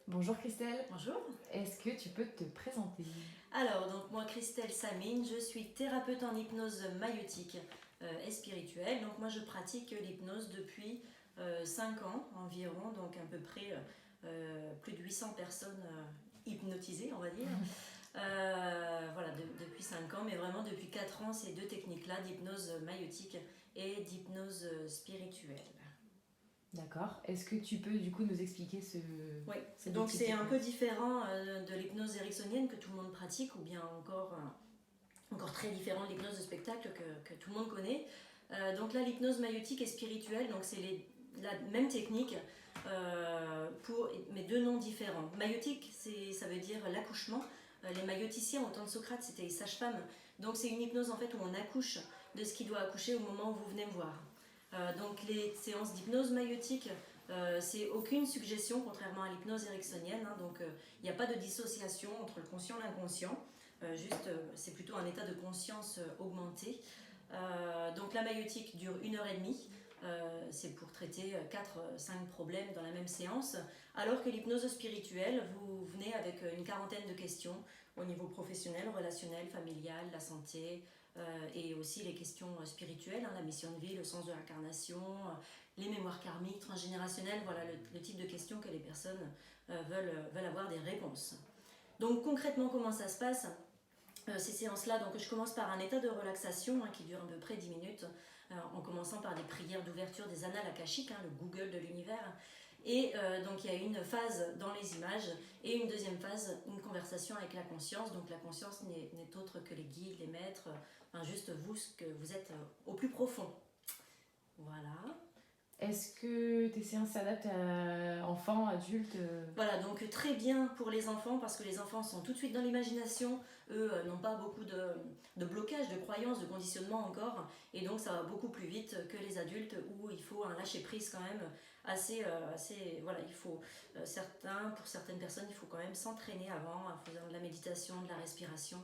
Bonjour Christelle, Bonjour. est-ce que tu peux te présenter? Alors, donc moi, Christelle Samine, je suis thérapeute en hypnose maïeutique et spirituelle. Donc moi, je pratique l'hypnose depuis 5 ans environ, donc à peu près plus de 800 personnes hypnotisées, on va dire. Voilà, depuis 5 ans, mais vraiment depuis 4 ans, ces deux techniques-là d'hypnose maïeutique et d'hypnose spirituelle. D'accord. Est-ce que tu peux du coup nous expliquer Oui, ces deux donc types c'est un peu d'hypnose? différent de l'hypnose ericksonienne que tout le monde pratique, ou bien encore très différent de l'hypnose de spectacle que tout le monde connaît. Donc là, l'hypnose maïeutique et spirituelle, donc c'est la même technique, mais deux noms différents. Maïeutique, ça veut dire l'accouchement. Les maïeuticiens, au temps de Socrate, c'était les sages-femmes. Donc c'est une hypnose en fait où on accouche de ce qui doit accoucher au moment où vous venez me voir. Donc les séances d'hypnose maïeutique, c'est aucune suggestion, contrairement à l'hypnose ericksonienne. Donc il n'y a pas de dissociation entre le conscient et l'inconscient. C'est plutôt un état de conscience augmenté. Donc la maïeutique dure 1 heure et demie. C'est pour traiter 4-5 problèmes dans la même séance, alors que l'hypnose spirituelle, vous venez avec une quarantaine de questions au niveau professionnel, relationnel, familial, la santé, et aussi les questions spirituelles, la mission de vie, le sens de l'incarnation, les mémoires karmiques, transgénérationnelles, voilà le type de questions que les personnes veulent avoir des réponses. Donc concrètement, comment ça se passe ces séances-là? Donc je commence par un état de relaxation qui dure à peu près 10 minutes, en commençant par des prières d'ouverture des annales akashiques, le Google de l'univers. Et donc il y a une phase dans les images et une deuxième phase, une conversation avec la conscience. Donc la conscience n'est autre que les guides, les maîtres, juste vous, ce que vous êtes au plus profond. Voilà. Est-ce que tes séances s'adaptent à enfants, adultes? Voilà, donc très bien pour les enfants parce que les enfants sont tout de suite dans l'imagination. Eux n'ont pas beaucoup de blocage, de croyances, de conditionnement encore. Et donc ça va beaucoup plus vite que les adultes où il faut un lâcher-prise quand même assez voilà, il faut, pour certaines personnes, il faut quand même s'entraîner avant en faisant de la méditation, de la respiration.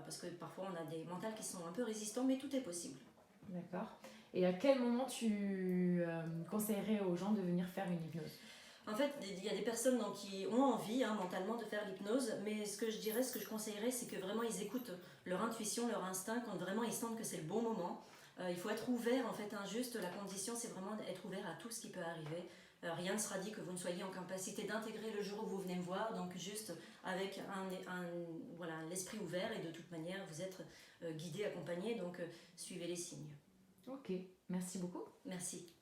Parce que parfois on a des mentales qui sont un peu résistants, mais tout est possible. D'accord. Et à quel moment tu conseillerais aux gens de venir faire une hypnose? En fait, il y a des personnes qui ont envie mentalement de faire l'hypnose, mais ce que je conseillerais, c'est que vraiment ils écoutent leur intuition, leur instinct, quand vraiment ils sentent que c'est le bon moment. Il faut être ouvert, en fait, juste la condition, c'est vraiment d'être ouvert à tout ce qui peut arriver. Rien ne sera dit que vous ne soyez en capacité d'intégrer le jour où vous venez me voir, donc juste avec voilà, l'esprit ouvert, et de toute manière, vous êtes guidé, accompagné, donc suivez les signes. Ok, merci beaucoup. Merci.